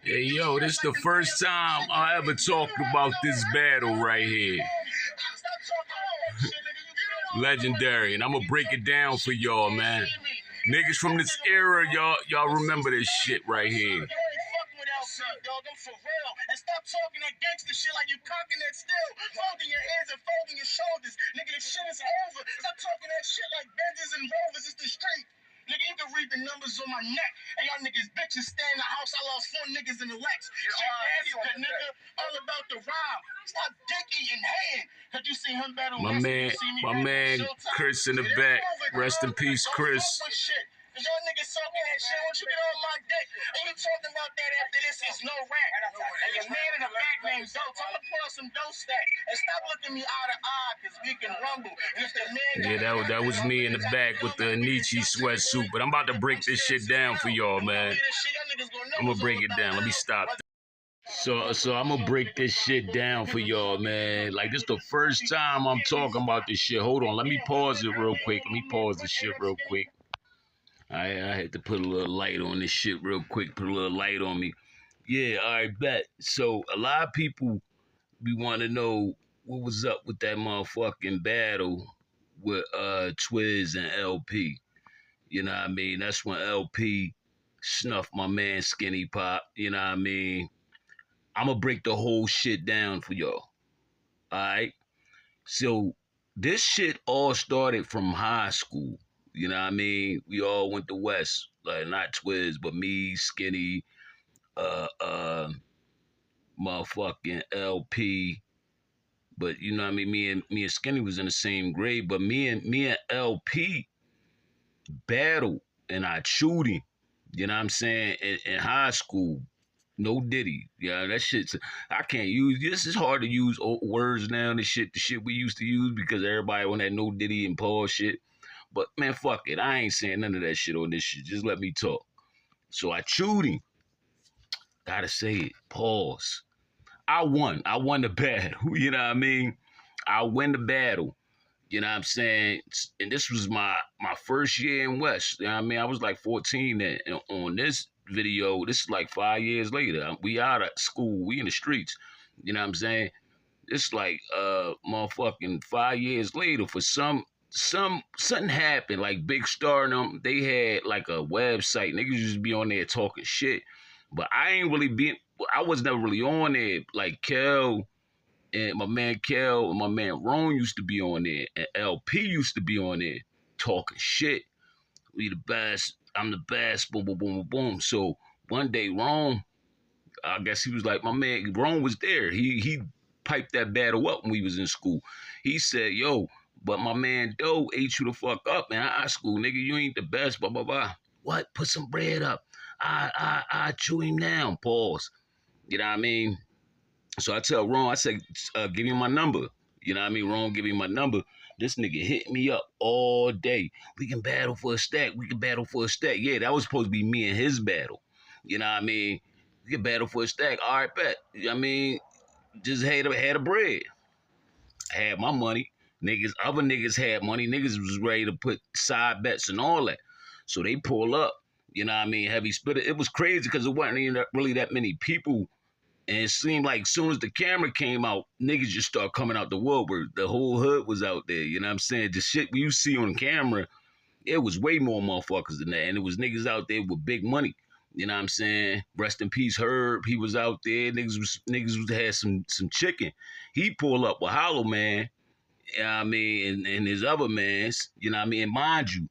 Hey, yo, this is the first time I ever talked about this battle right here. Legendary, and I'm gonna break it down for y'all, man. Niggas from this era, y'all remember this shit right here. And stop talking that gangster shit like you cocking that still, folding your hands and folding your shoulders. Nigga, this shit is over. Stop talking that shit like Benzes and Rovers. It's the street. Nigga, you can read the numbers on my neck. And y'all niggas bitches stay in the house. I lost 4 niggas in the Lex. Shit nasty, nigga. All about the rhyme. Stop dick eating hand. Cause you see him battle. My man, Chris in the back. Rest in peace, Chris. Y'all niggas talking that shit. Once you get on my dick, and you talking about that after this is no rap. And your man in the back named Zoe. Tell him to pull out some dough stack. And stop looking me eye to eye, cause we can rumble. And if the man that was me in the back with the Nietzsche sweatsuit. But I'm about to break this shit down for y'all, man. I'm gonna break it down. Let me stop. So I'm gonna break this shit down for y'all, man. Like, this the first time I'm talking about this shit. Hold on, let me pause it real quick. Let me pause this shit real quick. I had to put a little light on this shit real quick. Put a little light on me. Yeah, all right, bet. So a lot of people, we want to know what was up with that motherfucking battle with Twizz and LP. You know what I mean? That's when LP snuffed my man Skinny Pop. You know what I mean? I'm going to break the whole shit down for y'all. All right? So this shit all started from high school. You know what I mean? We all went to West. Like, not Twizz, but me, Skinny, motherfucking LP. But you know what I mean? Me and Skinny was in the same grade, but me and LP battled and I chewed him. You know what I'm saying? In high school. No Diddy. Yeah, that shit's, I can't use, this is hard to use words now, the shit we used to use because everybody on that No Diddy and Paul shit. But, man, fuck it. I ain't saying none of that shit on this shit. Just let me talk. So I chewed him. Gotta say it. Pause. I won. I won the battle. You know what I mean? I win the battle. You know what I'm saying? And this was my first year in West. You know what I mean? I was like 14 then. And on this video, this is like 5 years later. We out of school. We in the streets. You know what I'm saying? It's like motherfucking 5 years later for something happened, like Big Star and them, they had like a website. Niggas used to be on there talking shit. But I was never really on there. Like Kel and my man Kel and my man Ron used to be on there. And LP used to be on there talking shit. We the best, I'm the best, boom, boom, boom, boom, boom. So one day Ron, I guess he was like, my man, Ron was there. He piped that battle up when we was in school. He said, yo, but my man Doe ate you the fuck up in high school, nigga. You ain't the best, blah, blah, blah. What? Put some bread up. I chew him down, pause. You know what I mean? So I tell Ron, I say, give me my number. You know what I mean? Ron, give me my number. This nigga hit me up all day. We can battle for a stack. We can battle for a stack. Yeah, that was supposed to be me and his battle. You know what I mean? We can battle for a stack. All right, bet. You know what I mean? Just had a bread. I had my money. Other niggas had money. Niggas was ready to put side bets and all that. So they pull up, you know what I mean, heavy spitter. It was crazy because it wasn't even really that many people. And it seemed like as soon as the camera came out, niggas just start coming out the woodwork. The whole hood was out there, you know what I'm saying? The shit you see on camera, it was way more motherfuckers than that. And it was niggas out there with big money. You know what I'm saying? Rest in peace, Herb. He was out there. Niggas had some chicken. He pulled up with Hollow Man. You know what I mean, and his other mans, you know what I mean, and mind you,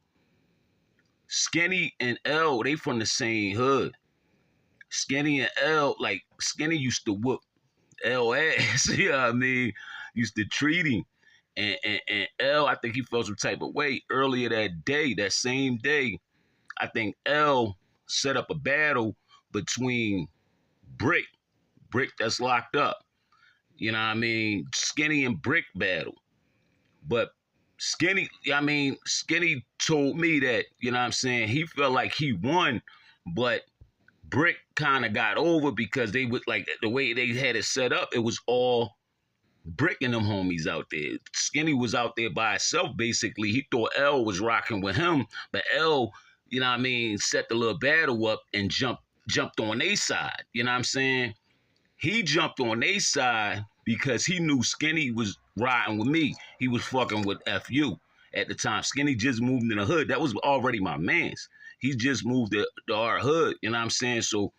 Skinny and L, they from the same hood. Skinny and L, like, Skinny used to whoop L ass, you know what I mean, used to treat him, and L, I think he felt some type of way. Earlier that day, that same day, I think L set up a battle between Brick that's locked up, you know what I mean, Skinny and Brick battle. But Skinny told me that, you know what I'm saying, he felt like he won, but Brick kind of got over because they would, like, the way they had it set up, it was all Brick and them homies out there. Skinny was out there by himself, basically. He thought L was rocking with him, but L you know what I mean, set the little battle up and jumped on their side. You know what I'm saying? He jumped on their side because he knew Skinny was riding with me. He was fucking with FU at the time. Skinny just moved in the hood. That was already my man's. He just moved to our hood. You know what I'm saying? So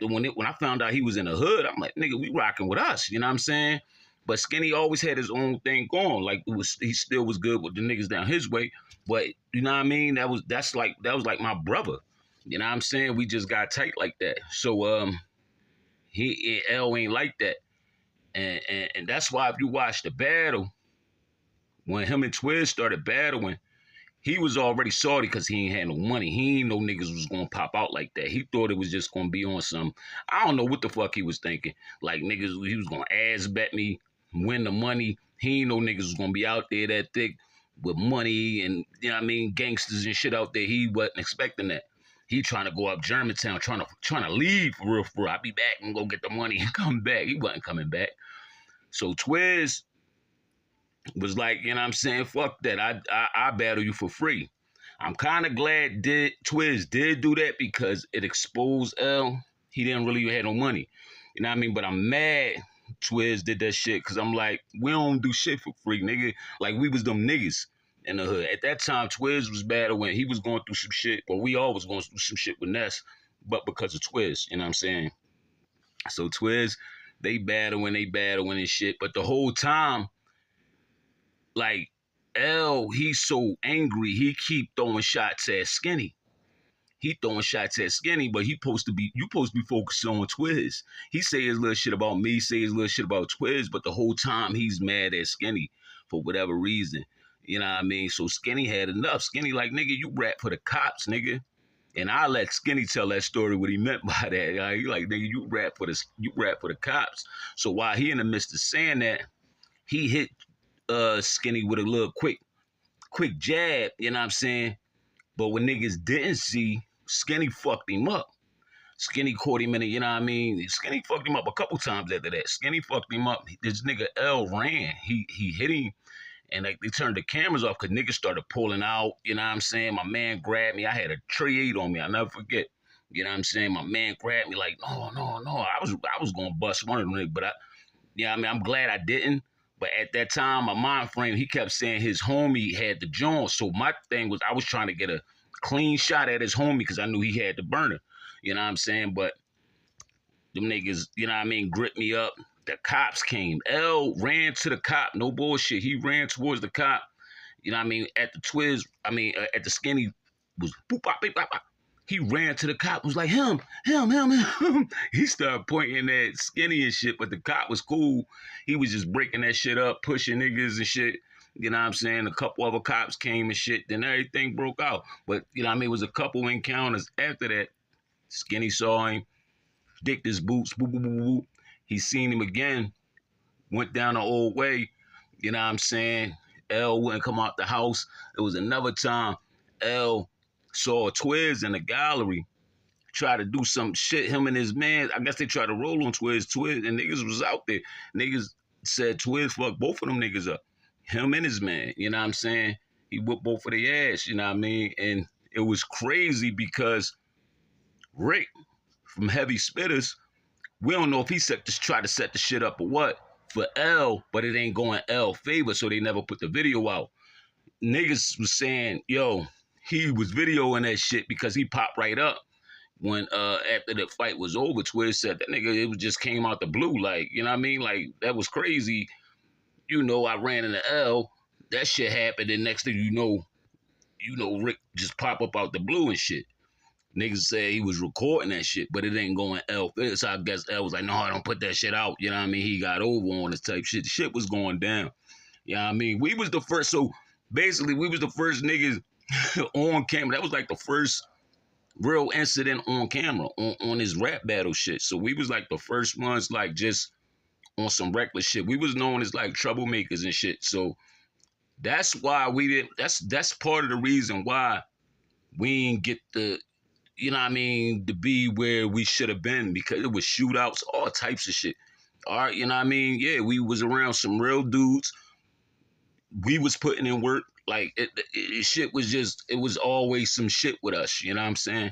when I found out he was in the hood, I'm like, nigga, we rocking with us. You know what I'm saying? But Skinny always had his own thing going. Like he still was good with the niggas down his way. But you know what I mean? That was like my brother. You know what I'm saying? We just got tight like that. So L ain't like that. And that's why if you watch the battle, when him and Twizz started battling, he was already salty because he ain't had no money. He ain't know niggas was gonna pop out like that. He thought it was just gonna be on some, I don't know what the fuck he was thinking. Like niggas, he was gonna ass bet me, win the money. He ain't know niggas was gonna be out there that thick with money and, you know what I mean, gangsters and shit out there. He wasn't expecting that. He trying to go up Germantown, trying to leave for real, for real. I'll be back and go get the money and come back. He wasn't coming back. So Twizz was like, you know what I'm saying, fuck that. I battle you for free. I'm kind of glad Twizz did do that because it exposed L. He didn't really have no money. You know what I mean? But I'm mad Twizz did that shit because I'm like, we don't do shit for free, nigga. Like, we was them niggas in the hood. At that time, Twizz was battling. He was going through some shit. Well, we all was going through some shit with Ness, but because of Twizz, you know what I'm saying? So Twizz, they battling and shit. But the whole time, like, L, he's so angry, he keep throwing shots at Skinny. He throwing shots at Skinny, but you supposed to be focused on Twizz. He say his little shit about me, say his little shit about Twizz, but the whole time he's mad at Skinny for whatever reason. You know what I mean? So Skinny had enough. Skinny like, nigga, you rap for the cops, nigga. And I let Skinny tell that story, what he meant by that. He like, nigga, you rap for the cops. So while he in the midst of saying that, he hit Skinny with a little quick jab, you know what I'm saying? But when niggas didn't see, Skinny fucked him up. Skinny caught him in it, you know what I mean? Skinny fucked him up a couple times after that. Skinny fucked him up. This nigga L ran. He hit him, and like they turned the cameras off because niggas started pulling out, you know what I'm saying? My man grabbed me. I had a tray 8 on me. I'll never forget. You know what I'm saying? My man grabbed me like, no. I was gonna bust one of them niggas, but I mean, I'm glad I didn't. But at that time, my mind frame, he kept saying his homie had the joint. So my thing was I was trying to get a clean shot at his homie because I knew he had the burner. You know what I'm saying? But them niggas, you know what I mean, gripped me up. The cops came. L ran to the cop. No bullshit. He ran towards the cop. You know what I mean? At the Twizz, at the Skinny was boop, bop, beep, bop, bop. He ran to the cop, was like, him. He started pointing at Skinny and shit, but the cop was cool. He was just breaking that shit up, pushing niggas and shit. You know what I'm saying? A couple other cops came and shit, then everything broke out. But, you know what I mean? It was a couple encounters after that. Skinny saw him, dicked his boots, boop, boop, boop, boop. He seen him again, went down the old way. You know what I'm saying? L wouldn't come out the house. It was another time L saw Twizz in the gallery, tried to do some shit, him and his man. I guess they tried to roll on Twizz, and niggas was out there. Niggas said Twizz fucked both of them niggas up. Him and his man, you know what I'm saying? He whipped both of their ass, you know what I mean? And it was crazy because Rick from Heavy Spitters, we don't know if he tried to set the shit up or what for L, but it ain't going L favor, so they never put the video out. Niggas was saying, yo, he was videoing that shit because he popped right up when after the fight was over. Twizz said that nigga, it just came out the blue, like, you know what I mean? Like, that was crazy. You know, I ran into L, that shit happened, and next thing you know, Rick just pop up out the blue and shit. Niggas said he was recording that shit, but it ain't going L. So I guess L was like, no, I don't put that shit out. You know what I mean? He got over on this type shit. The shit was going down. You know what I mean? We was the first, so basically we was the first niggas on camera. That was like the first real incident on camera, on this rap battle shit. So we was like the first ones, like, just on some reckless shit. We was known as like troublemakers and shit. So that's why we didn't, that's part of the reason why we didn't get the, you know what I mean, to be where we should have been, because it was shootouts, all types of shit. All right, you know what I mean? Yeah, we was around some real dudes. we was putting in work. Like shit was just, it was always some shit with us. You know what I'm saying?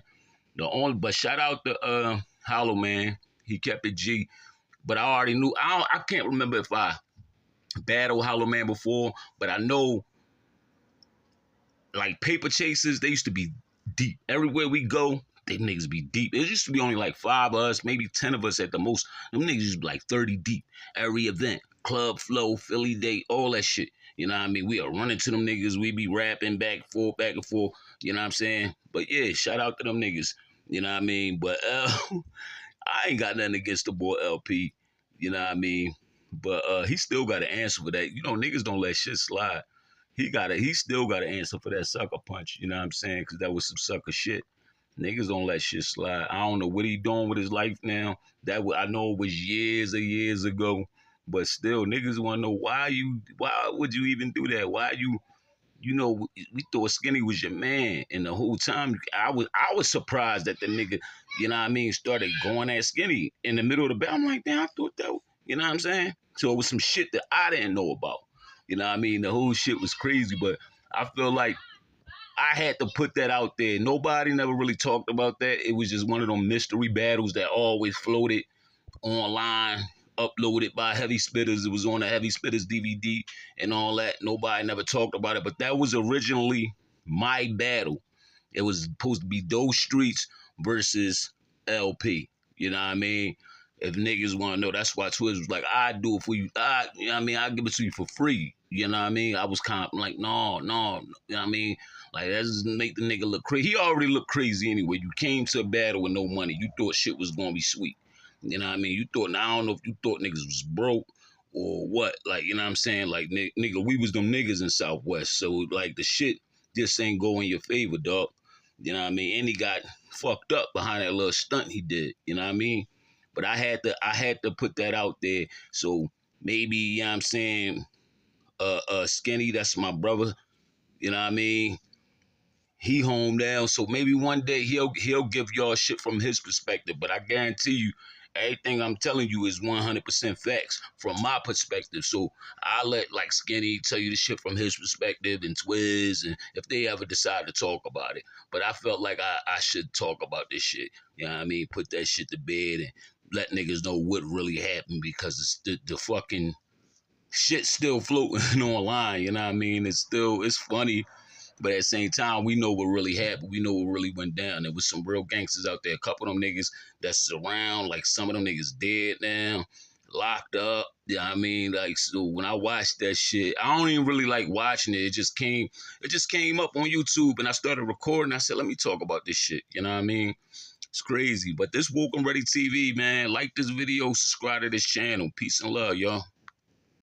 But shout out to Hollow Man. He kept it G. But I already knew. I can't remember if I battled Hollow Man before, but I know like paper chasers, they used to be deep. Everywhere we go, they niggas be deep. It used to be only like 5 of us, maybe 10 of us at the most. Them niggas used to be like 30 deep. Every event, Club Flow, Philly Day, all that shit. You know what I mean? We are running to them niggas. We be rapping back and forth. You know what I'm saying? But yeah, shout out to them niggas. You know what I mean? But I ain't got nothing against the boy LP. You know what I mean? But he still got to answer for that. You know, niggas don't let shit slide. He still got to answer for that sucker punch. You know what I'm saying? Because that was some sucker shit. Niggas don't let shit slide. I don't know what he doing with his life now. I know it was years and years ago, but still, niggas want to know why would you even do that? Why we thought Skinny was your man, and the whole time I was surprised that the nigga, you know what I mean, started going at Skinny in the middle of the battle. I'm like, damn, I thought that, you know what I'm saying? So it was some shit that I didn't know about. You know what I mean? The whole shit was crazy, but I feel like I had to put that out there. Nobody never really talked about that. It was just one of them mystery battles that always floated online, uploaded by Heavy Spitters. It was on the Heavy Spitters DVD and all that. Nobody never talked about it, but that was originally my battle. It was supposed to be those streets versus LP. You know what I mean? If niggas want to know, that's why Twizz was like, I do it for you. You know what I mean? I give it to you for free. You know what I mean? I was kind of like, no. You know what I mean? Like, that doesn't make the nigga look crazy. He already looked crazy anyway. You came to a battle with no money. You thought shit was going to be sweet. You know what I mean? You thought, now I don't know if you thought niggas was broke or what. Like, you know what I'm saying? Like, nigga, we was them niggas in Southwest. So, like, the shit just ain't go in your favor, dog. You know what I mean? And he got fucked up behind that little stunt he did. You know what I mean? But I had to put that out there. So maybe, you know what I'm saying, Skinny, that's my brother. You know what I mean? He home now, so maybe one day he'll give y'all shit from his perspective. But I guarantee you, everything I'm telling you is 100% facts from my perspective. So I let like Skinny tell you the shit from his perspective, and Twizz, and if they ever decide to talk about it. But I felt like I should talk about this shit. You know what I mean? Put that shit to bed and let niggas know what really happened, because it's the fucking shit still floating online. You know what I mean? It's funny. But at the same time, we know what really happened. We know what really went down. There was some real gangsters out there. A couple of them niggas that's around, like some of them niggas dead now, locked up. Yeah, I mean, like, so when I watched that shit, I don't even really like watching it. It just came up on YouTube, and I started recording. I said, let me talk about this shit. You know what I mean? It's crazy. But this Woke and Ready TV, man. Like this video, subscribe to this channel. Peace and love, y'all.